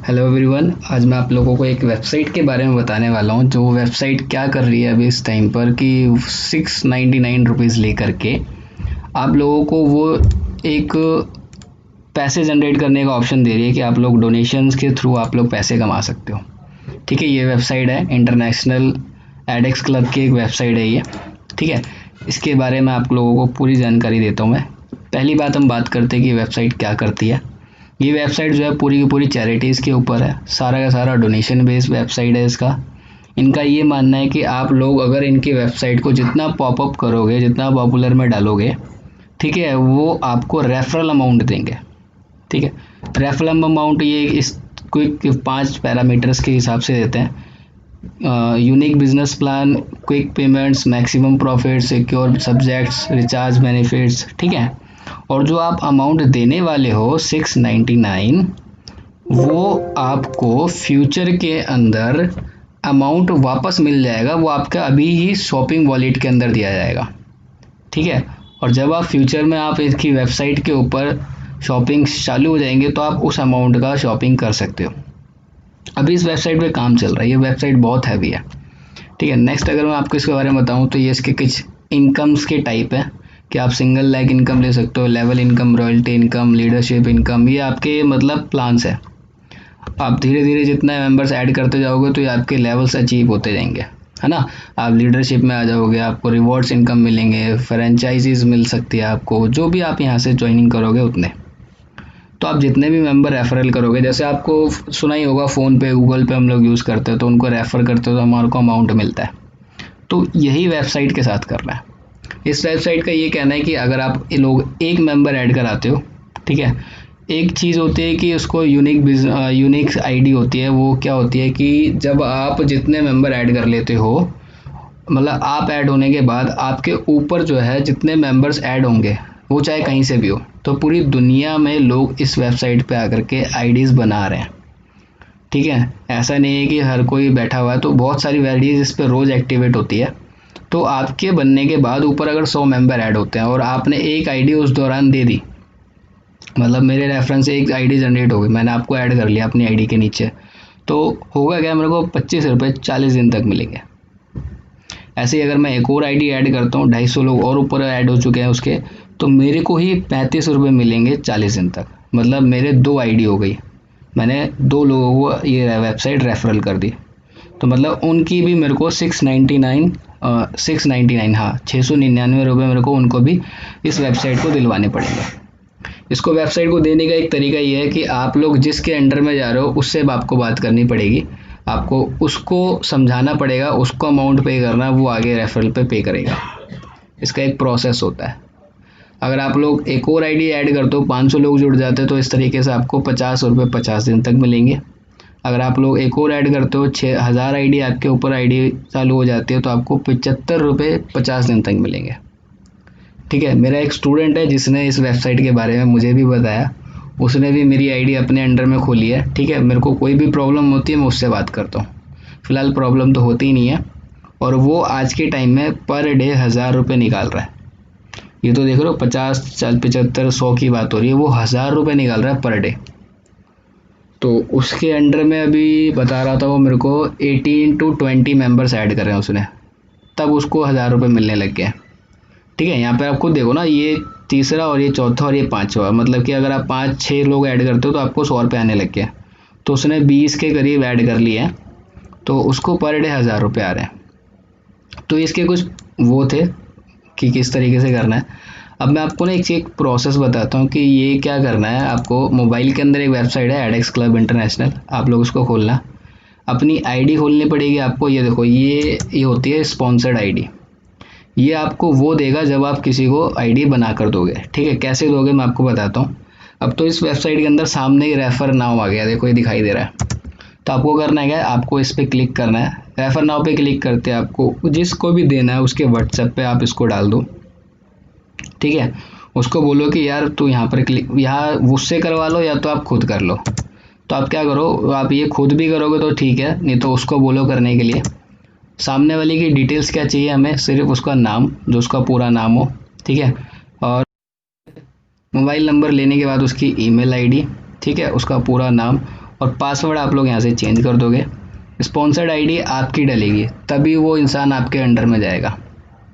Hello everyone, आज मैं आप लोगों को एक वेबसाइट के बारे में बताने वाला हूँ। जो वेबसाइट क्या कर रही है अभी इस टाइम पर कि 699 लेकर के आप लोगों को वो एक पैसे जनरेट करने का ऑप्शन दे रही है कि आप लोग डोनेशंस के थ्रू आप लोग पैसे कमा सकते हो। ठीक है, ये वेबसाइट है इंटरनेशनल एडेक्स क्लब की एक वेबसाइट है ये। ठीक है, इसके बारे में आप लोगों को पूरी जानकारी देता हूँ मैं। पहली बात हम बात करते हैं कि वेबसाइट क्या करती है। ये वेबसाइट जो है पूरी की पूरी चैरिटीज़ के ऊपर है, सारा का सारा डोनेशन बेस्ड वेबसाइट है इसका। इनका ये मानना है कि आप लोग अगर इनकी वेबसाइट को जितना पॉपअप करोगे, जितना पॉपुलर में डालोगे, ठीक है, वो आपको रेफरल अमाउंट देंगे। ठीक है, रेफरल अमाउंट ये इस क्विक 5 पैरामीटर्स के हिसाब से देते हैं। Unique business plan, quick payments, maximum profit, secure subjects, recharge benefits. ठीक है, और जो आप अमाउंट देने वाले हो 699, वो आपको फ्यूचर के अंदर अमाउंट वापस मिल जाएगा। वो आपका अभी ही शॉपिंग वॉलेट के अंदर दिया जाएगा। ठीक है, और जब आप फ्यूचर में आप इसकी वेबसाइट के ऊपर शॉपिंग चालू हो जाएंगे तो आप उस अमाउंट का शॉपिंग कर सकते हो। अभी इस वेबसाइट पे काम चल रहा है, ये वेबसाइट बहुत हैवी है। ठीक है, नेक्स्ट अगर मैं आपको इसके बारे में बताऊं तो ये इसके कुछ इनकम्स के टाइप है कि आप सिंगल लाइक इनकम ले सकते हो, level income, royalty income, leadership income. ये आपके मतलब प्लान्स है। आप धीरे धीरे जितना मेंबर्स ऐड करते जाओगे तो ये आपके लेवल्स अचीव होते जाएंगे, है ना। आप लीडरशिप में आ जाओगे, आपको रिवॉर्ड्स इनकम मिलेंगे, फ्रेंचाइजीज मिल सकती है आपको, जो भी आप यहाँ से ज्वाइनिंग करोगे उतने। तो आप जितने भी मेंबर रेफरल करोगे, जैसे आपको सुना ही होगा फ़ोन पे, गूगल पे हम लोग यूज़ करते हैं, तो उनको रेफ़र करते हो तो हमारे को अमाउंट मिलता है। तो यही वेबसाइट के साथ करना है। इस वेबसाइट का ये कहना है कि अगर आप ये लोग एक मेंबर ऐड कराते हो, ठीक है, एक चीज़ होती है कि उसको यूनिक आईडी होती है। वो क्या होती है कि जब आप जितने मेंबर ऐड कर लेते हो, मतलब आप ऐड होने के बाद आपके ऊपर जो है जितने मेंबर्स ऐड होंगे, वो चाहे कहीं से भी हो, तो पूरी दुनिया में लोग इस वेबसाइट पे आकर के आईडीज़ बना रहे हैं। ठीक है, ऐसा नहीं है कि हर कोई बैठा हुआ है, तो बहुत सारी आईडीज़ इस पर रोज़ एक्टिवेट होती है। तो आपके बनने के बाद ऊपर अगर 100 मेंबर ऐड होते हैं और आपने एक आईडी उस दौरान दे दी, मतलब मेरे रेफरेंस से एक आईडी जनरेट हो गई, मैंने आपको ऐड कर लिया अपनी आईडी के नीचे, तो होगा क्या, मेरे को 25 रुपये 40 दिन तक मिलेंगे। ऐसे ही अगर मैं एक और आईडी ऐड करता हूँ, 250 लोग और ऊपर ऐड हो चुके हैं उसके, तो मेरे को ही 35 रुपये मिलेंगे 40 दिन तक। मतलब मेरे 2 आईडी हो गई, मैंने 2 लोगों को ये वेबसाइट रेफरल कर दी। तो मतलब उनकी भी मेरे को 699 हाँ 699 रुपये मेरे को उनको भी इस वेबसाइट को दिलवाने पड़ेंगे। इसको वेबसाइट को देने का एक तरीका ये है कि आप लोग जिसके अंडर में जा रहे हो उससे आपको बात करनी पड़ेगी, आपको उसको समझाना पड़ेगा, उसको अमाउंट पे करना, वो आगे रेफरल पे करेगा। इसका एक प्रोसेस होता है। अगर आप लोग एक और आईडी ऐड करते हो, 500 लोग जुड़ जाते हैं, तो इस तरीके से आपको 50 रुपये 50 दिन तक मिलेंगे। अगर आप लोग एक और ऐड करते हो, 6000 आईडी आपके ऊपर आईडी चालू हो जाती है, तो आपको 75 रुपये 50 दिन तक मिलेंगे। ठीक है, मेरा एक स्टूडेंट है जिसने इस वेबसाइट के बारे में मुझे भी बताया, उसने भी मेरी आईडी अपने अंडर में खोली है। ठीक है, मेरे को कोई भी प्रॉब्लम होती है मैं उससे बात करता हूँ। फिलहाल प्रॉब्लम तो होती ही नहीं है, और वो आज के टाइम में पर डे 1000 रुपये निकाल रहा है। ये तो देख रहे हो, 50 75 100 की बात हो रही है, वो 1000 रुपये निकाल रहा है पर डे। तो उसके अंडर में अभी बता रहा था वो मेरे को 18 to 20 मेंबर्स ऐड कर रहे हैं उसने, तब उसको 1000 रुपये मिलने लग गए। ठीक है, यहाँ पे आप खुद देखो ना, ये तीसरा और ये चौथा और ये पांचवा, मतलब कि अगर आप 5-6 लोग ऐड करते हो तो आपको 100 रुपये आने लग गए। तो उसने 20 के करीब ऐड कर लिए हैं, तो उसको पर डे 1000 रुपये आ रहे हैं। तो इसके कुछ वो थे कि किस तरीके से करना है। अब मैं आपको ना एक प्रोसेस बताता हूँ कि ये क्या करना है। आपको मोबाइल के अंदर एक वेबसाइट है एडेक्स क्लब इंटरनेशनल, आप लोग उसको खोलना, अपनी आईडी खोलनी पड़ेगी आपको। ये देखो, ये होती है स्पॉन्सर्ड आईडी। ये आपको वो देगा जब आप किसी को आईडी बना कर दोगे। ठीक है, कैसे दोगे मैं आपको बताता हूँ। अब तो इस वेबसाइट के अंदर सामने ही रेफर नाउ आ गया, देखो ये दिखाई दे रहा है। तो आपको करना है क्या, आपको इस पर क्लिक करना है। रेफर नाउ पे क्लिक करते हैं, आपको जिसको भी देना है उसके व्हाट्सएप पे आप इसको डाल दो। ठीक है, उसको बोलो कि यार तू यहाँ पर क्लिक, यहाँ उससे करवा लो या तो आप खुद कर लो। तो आप क्या करो, आप ये खुद भी करोगे तो ठीक है, नहीं तो उसको बोलो करने के लिए। सामने वाले की डिटेल्स क्या चाहिए हमें, सिर्फ उसका नाम, जो उसका पूरा नाम हो। ठीक है, और मोबाइल नंबर लेने के बाद उसकी ईमेल आईडी, ठीक है, उसका पूरा नाम, और पासवर्ड आप लोग यहाँ से चेंज कर दोगे। स्पॉन्सर्ड आईडी आपकी डलेगी, तभी वो इंसान आपके अंडर में जाएगा,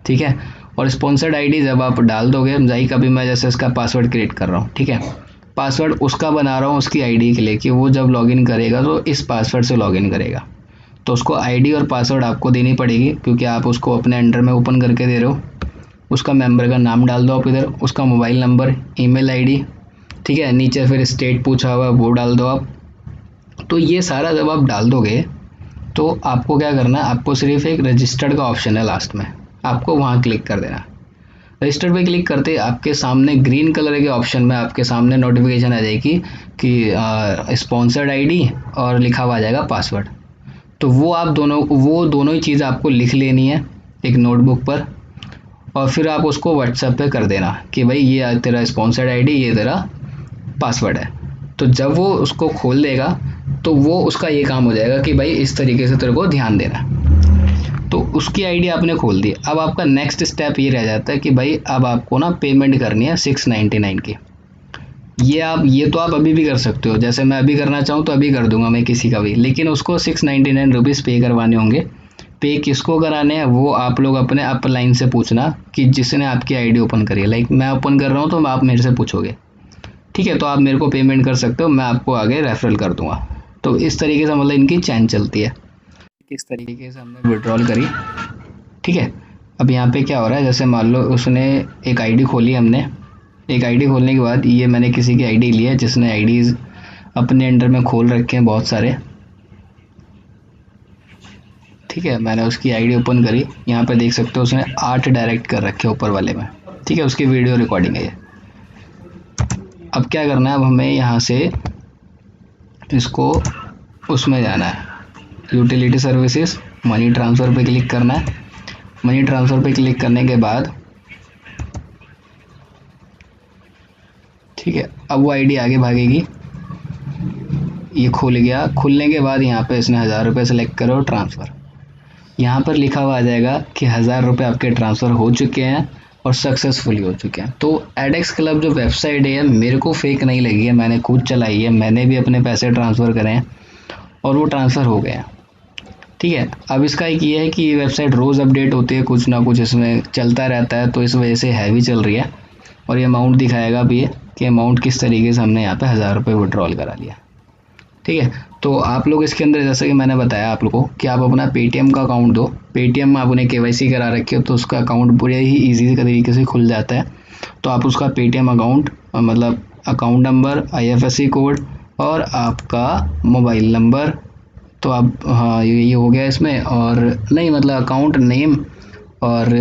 ठीक है। और स्पॉन्सर्ड आईडी जब आप डाल दोगे, जाई कभी मैं जैसे इसका पासवर्ड क्रिएट कर रहा हूँ, ठीक है, पासवर्ड उसका बना रहा हूँ उसकी आईडी के लिए कि वो जब लॉगिन करेगा तो इस पासवर्ड से लॉगिन करेगा। तो उसको आईडी और पासवर्ड आपको देनी पड़ेगी, क्योंकि आप उसको अपने अंडर में ओपन करके दे रहे हो। उसका मेंबर का नाम डाल दो आप इधर, उसका मोबाइल नंबर, ईमेल आईडी, ठीक है, नीचे फिर स्टेट पूछा हुआ वो डाल दो आप। तो ये सारा जब आप डाल दोगे तो आपको क्या करना है, आपको सिर्फ एक रजिस्टर्ड का ऑप्शन है लास्ट में, आपको वहाँ क्लिक कर देना। रजिस्टर पे क्लिक करते आपके सामने ग्रीन कलर के ऑप्शन में आपके सामने नोटिफिकेशन आ जाएगी कि स्पॉन्सर्ड आईडी और लिखा हुआ आ जाएगा पासवर्ड। तो वो दोनों ही चीज़ आपको लिख लेनी है एक नोटबुक पर, और फिर आप उसको व्हाट्सएप पे कर देना कि भाई ये तेरा स्पॉन्सर्ड आईडी, ये तेरा पासवर्ड है। तो जब वो उसको खोल देगा तो वो उसका ये काम हो जाएगा कि भाई इस तरीके से तेरे को ध्यान देना है। तो उसकी आईडी आपने खोल दी। अब आपका नेक्स्ट स्टेप ये रह जाता है कि भाई अब आपको ना पेमेंट करनी है 699 की। ये तो आप अभी भी कर सकते हो, जैसे मैं अभी करना चाहूँ तो अभी कर दूंगा मैं किसी का भी, लेकिन उसको 699 रुपीज़ पे करवाने होंगे। पे किसको कराने हैं वो आप लोग अपने अपलाइन से पूछना कि जिसने आपकी आईडी ओपन करी है। लाइक मैं ओपन कर रहा हूँ तो आप मेरे से पूछोगे, ठीक है, तो आप मेरे को पेमेंट कर सकते हो, मैं आपको आगे रेफरल कर दूंगा। तो इस तरीके से मतलब इनकी चैन चलती है। किस तरीके से हमने विड्रॉल करी, ठीक है। अब यहाँ पे क्या हो रहा है, जैसे मान लो उसने एक आईडी खोली, हमने एक आईडी खोलने के बाद ये मैंने किसी की आईडी ली है जिसने आईडीज़ अपने अंडर में खोल रखे हैं बहुत सारे, ठीक है। मैंने उसकी आईडी ओपन करी, यहाँ पे देख सकते हो उसने 8 डायरेक्ट कर रखे ऊपर वाले में, ठीक है, उसकी वीडियो रिकॉर्डिंग है ये। अब क्या करना है, अब हमें यहाँ से इसको उसमें जाना है, यूटिलिटी सर्विसेज, मनी ट्रांसफ़र पे क्लिक करना है। मनी ट्रांसफ़र पे क्लिक करने के बाद, ठीक है, अब वो आईडी आगे भागेगी। ये खुल गया, खुलने के बाद यहाँ पे इसने 1000 रुपये सेलेक्ट करो ट्रांसफ़र। यहाँ पर लिखा हुआ आ जाएगा कि 1000 रुपये आपके ट्रांसफ़र हो चुके हैं और सक्सेसफुली हो चुके हैं। तो एडेक्स क्लब जो वेबसाइट है मेरे को फेक नहीं लगी है, मैंने खुद चलाई है, मैंने भी अपने पैसे ट्रांसफ़र करे हैं और वो ट्रांसफ़र हो गए हैं, ठीक है। अब इसका एक ये है कि ये वेबसाइट रोज़ अपडेट होती है, कुछ ना कुछ इसमें चलता रहता है, तो इस वजह से हैवी चल रही है। और ये अमाउंट दिखाएगा भी है कि अमाउंट किस तरीके से हमने यहाँ पे 1000 रुपये विड्रॉल करा लिया, ठीक है। तो आप लोग इसके अंदर जैसे कि मैंने बताया आप लोगों को कि आप अपना पेटीएम का अकाउंट दो। पेटीएम में आपने केवाईसी करा रखे हो तो उसका अकाउंट पूरे ही ईजी तरीके से खुल जाता है। तो आप उसका पेटीएम अकाउंट मतलब अकाउंट नंबर, IFSC कोड और आपका मोबाइल नंबर, तो आप हाँ ये हो गया इसमें, और नहीं मतलब अकाउंट नेम और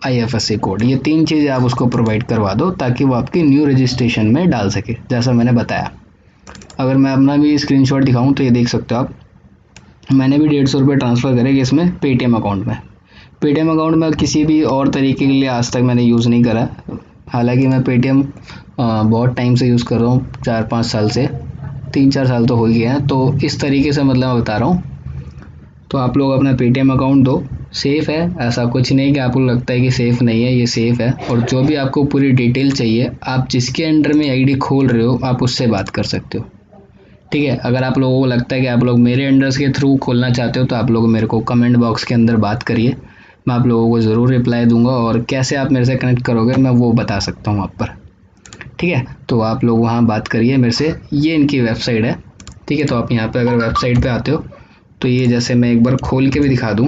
IFSC कोड, ये 3 चीज़ें आप उसको प्रोवाइड करवा दो ताकि वो आपकी न्यू रजिस्ट्रेशन में डाल सके, जैसा मैंने बताया। अगर मैं अपना भी स्क्रीनशॉट दिखाऊं तो ये देख सकते हो आप, मैंने भी 150 रुपये ट्रांसफ़र करे कि इसमें पेटीएम अकाउंट में। पेटीएम अकाउंट में किसी भी और तरीके के लिए आज तक मैंने यूज़ नहीं करा, हालांकि मैं पेटीएम बहुत टाइम से यूज़ कर रहा हूँ, 4-5 साल से, 3-4 साल तो हो ही गए हैं। तो इस तरीके से मतलब मैं बता रहा हूँ। तो आप लोग अपना पेटीएम अकाउंट दो, सेफ़ है, ऐसा कुछ नहीं कि आपको लगता है कि सेफ़ नहीं है, ये सेफ़ है। और जो भी आपको पूरी डिटेल चाहिए, आप जिसके अंडर में आईडी खोल रहे हो आप उससे बात कर सकते हो, ठीक है। अगर आप लोगों को लगता है कि आप लोग मेरे अंडर्स के थ्रू खोलना चाहते हो तो आप लोग मेरे को कमेंट बॉक्स के अंदर बात करिए, मैं आप लोगों को ज़रूर रिप्लाई दूंगा, और कैसे आप मेरे से कनेक्ट करोगे मैं वो बता सकता हूँ आप पर, ठीक है। तो आप लोग वहाँ बात करिए मेरे से। ये इनकी वेबसाइट है, ठीक है। तो आप यहाँ पर अगर वेबसाइट पर आते हो तो ये जैसे मैं एक बार खोल के भी दिखा दूँ,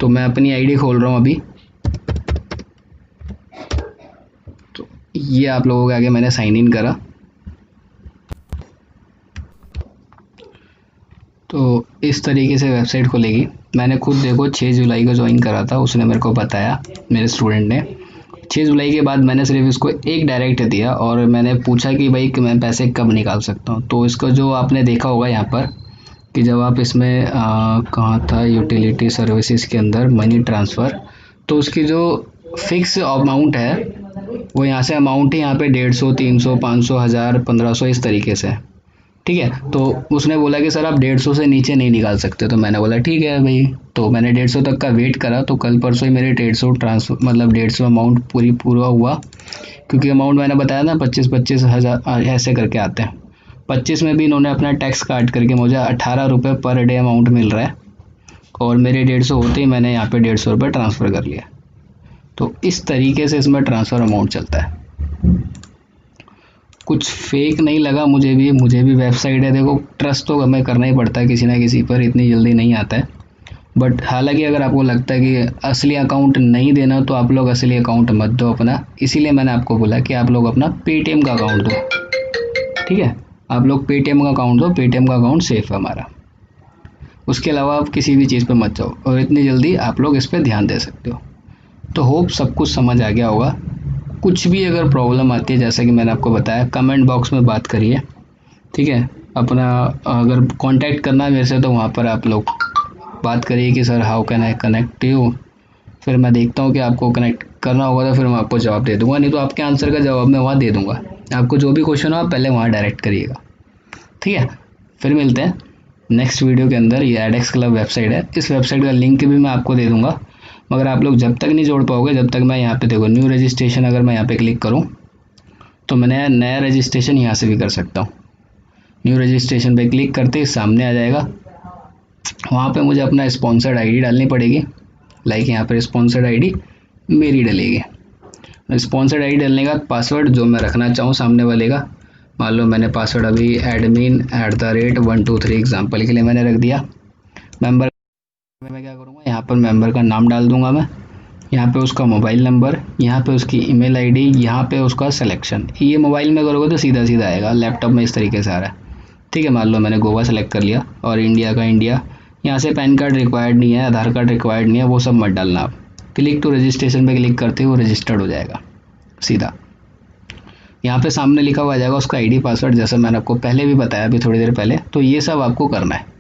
तो मैं अपनी आईडी खोल रहा हूँ अभी। तो ये आप लोगों के आगे मैंने साइन इन करा। तो इस तरीके से वेबसाइट खुलेगी। मैंने खुद देखो 6 जुलाई को ज्वाइन करा था, उसने मेरे को बताया, मेरे स्टूडेंट ने। 6 जुलाई के बाद मैंने सिर्फ इसको एक डायरेक्ट दिया और मैंने पूछा कि भाई कि मैं पैसे कब निकाल सकता हूँ। तो इसका जो आपने देखा होगा यहाँ पर कि जब आप इसमें कहाँ था, यूटिलिटी सर्विसेज के अंदर मनी ट्रांसफ़र, तो उसकी जो फिक्स अमाउंट है वो यहाँ से अमाउंट ही यहाँ पे 150, 300, 500, 1000, 1500 इस तरीके से, ठीक है। तो उसने बोला कि सर आप 150 से नीचे नहीं निकाल सकते, तो मैंने बोला ठीक है भाई। तो मैंने 150 तक का वेट करा, तो कल परसों ही मेरे 150 ट्रांसफर मतलब 150 अमाउंट पूरा हुआ, क्योंकि अमाउंट मैंने बताया ना 25-25 हज़ार ऐसे करके आते हैं। 25 में भी इन्होंने अपना टैक्स काट करके मुझे 18 रुपये पर डे अमाउंट मिल रहा है, और मेरे 150 होते ही मैंने यहाँ पे 150 रुपये ट्रांसफ़र कर लिया। तो इस तरीके से इसमें ट्रांसफ़र अमाउंट चलता है। कुछ फेक नहीं लगा मुझे भी वेबसाइट है, देखो ट्रस्ट तो हमें करना ही पड़ता है किसी ना किसी पर, इतनी जल्दी नहीं आता है। बट हालांकि अगर आपको लगता है कि असली अकाउंट नहीं देना तो आप लोग असली अकाउंट मत दो अपना, इसीलिए मैंने आपको बोला कि आप लोग अपना पेटीएम का अकाउंट दो, ठीक है। आप लोग पेटीएम का अकाउंट दो, पेटीएम का अकाउंट सेफ है हमारा। उसके अलावा आप किसी भी चीज़ पे मत जाओ, और इतनी जल्दी आप लोग इस पर ध्यान दे सकते हो। तो होप सब कुछ समझ आ गया होगा। कुछ भी अगर प्रॉब्लम आती है, जैसा कि मैंने आपको बताया, कमेंट बॉक्स में बात करिए, ठीक है। अपना अगर कांटेक्ट करना है मेरे से तो वहाँ पर आप लोग बात करिए कि sir how can I connect you. फिर मैं देखता हूँ कि आपको कनेक्ट करना होगा तो फिर मैं आपको जवाब दे दूँगा, नहीं तो आपके आंसर का जवाब मैं वहाँ दे दूँगा। आपको जो भी क्वेश्चन हो आप पहले वहाँ डायरेक्ट करिएगा, ठीक है। फिर मिलते हैं नेक्स्ट वीडियो के अंदर। ये एडेक्स क्लब वेबसाइट है, इस वेबसाइट का लिंक भी मैं आपको दे दूँगा, मगर आप लोग जब तक नहीं जोड़ पाओगे, जब तक मैं यहाँ पे देखो न्यू रजिस्ट्रेशन, अगर मैं यहाँ पे क्लिक करूँ तो मैं नया रजिस्ट्रेशन यहाँ से भी कर सकता हूँ। न्यू रजिस्ट्रेशन पे क्लिक करते ही सामने आ जाएगा, वहाँ पे मुझे अपना स्पॉन्सर्ड आईडी डालनी पड़ेगी। लाइक यहाँ पर स्पॉन्सर्ड आईडी मेरी डलेगी। स्पॉन्सर्ड आईडी डालने का पासवर्ड जो मैं रखना चाहूँ सामने वाले का, मान लो मैंने पासवर्ड अभी admin@123 एग्जाम्पल के लिए मैंने रख दिया। मेंबर मैं क्या करूँगा, यहाँ पर मेंबर का नाम डाल दूंगा मैं, यहाँ पे उसका मोबाइल नंबर, यहाँ पे उसकी ईमेल आईडी, यहाँ पे उसका सिलेक्शन। ये मोबाइल में करोगे तो सीधा सीधा आएगा, लैपटॉप में इस तरीके से आ रहा है, ठीक है। मान लो मैंने गोवा सेलेक्ट कर लिया और इंडिया का इंडिया। यहाँ से पैन कार्ड रिक्वायर्ड नहीं है, आधार कार्ड रिक्वायर्ड नहीं है, वो सब मत डालना आप। क्लिक टू रजिस्ट्रेशन पे क्लिक करते ही वो रजिस्टर्ड हो जाएगा सीधा। यहाँ पे सामने लिखा हुआ आ जाएगा उसका आईडी पासवर्ड, जैसा मैंने आपको पहले भी बताया अभी थोड़ी देर पहले। तो ये सब आपको करना है।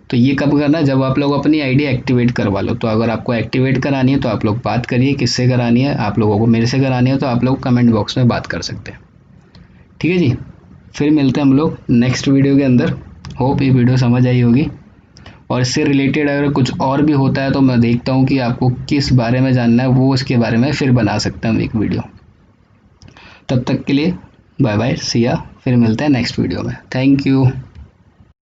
तो ये कब करना है, जब आप लोग अपनी आईडी एक्टिवेट करवा लो। तो अगर आपको एक्टिवेट करानी है तो आप लोग बात करिए किससे करानी है, आप लोगों को मेरे से करानी है तो आप लोग कमेंट बॉक्स में बात कर सकते हैं, ठीक है जी। फिर मिलते हैं हम लोग नेक्स्ट वीडियो के अंदर। होप ये वीडियो समझ आई होगी, और इससे रिलेटेड अगर कुछ और भी होता है तो मैं देखता हूँ कि आपको किस बारे में जानना है, वो उसके बारे में फिर बना सकते हैं हम एक वीडियो। तब तक के लिए बाय बाय, सी या, फिर मिलते हैं नेक्स्ट वीडियो में। Thank you.